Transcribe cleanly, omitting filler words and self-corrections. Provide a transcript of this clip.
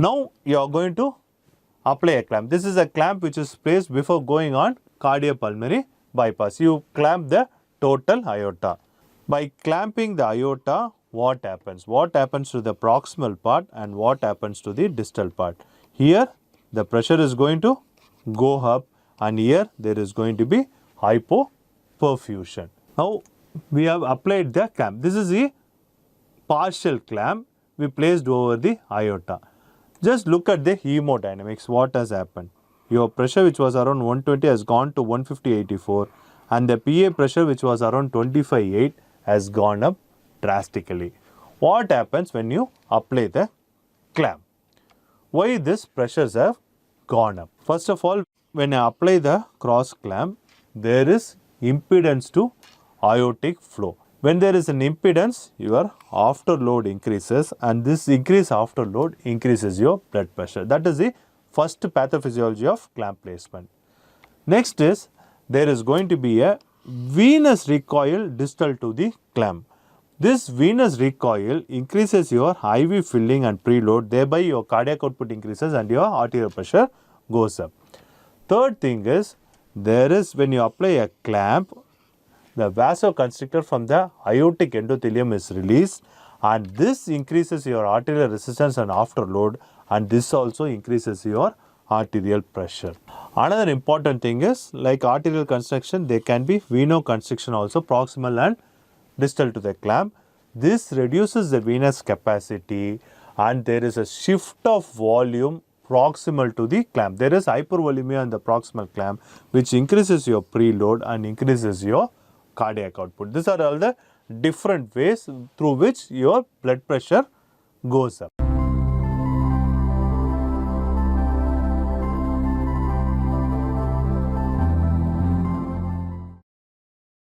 Now you are going to apply a clamp. This is a clamp which is placed before going on cardiopulmonary bypass. You clamp the total aorta. By clamping the aorta, what happens? What happens to the proximal part and what happens to the distal part? Here the pressure is going to go up and here there is going to be hypoperfusion. Now we have applied the clamp. This is the partial clamp we placed over the aorta. Just look at the hemodynamics. What has happened? Your pressure which was around 120 has gone to 150/84 and the PA pressure which was around 25/8 has gone up drastically. What happens when you apply the clamp? Why these pressures have gone up? First of all, when I apply the cross clamp, there is impedance to aortic flow. When there is an impedance, your afterload increases and this increase afterload increases your blood pressure. That is the first pathophysiology of clamp placement. Next is there is going to be a venous recoil distal to the clamp. This venous recoil increases your IV filling and preload, thereby your cardiac output increases and your arterial pressure goes up. Third thing is there is when you apply a clamp, the vasoconstrictor from the aortic endothelium is released and this increases your arterial resistance and afterload and this also increases your arterial pressure. Another important thing is like arterial constriction, there can be venoconstriction also proximal and distal to the clamp. This reduces the venous capacity and there is a shift of volume proximal to the clamp. There is hypervolemia in the proximal clamp which increases your preload and increases your cardiac output. These are all the different ways through which your blood pressure goes up.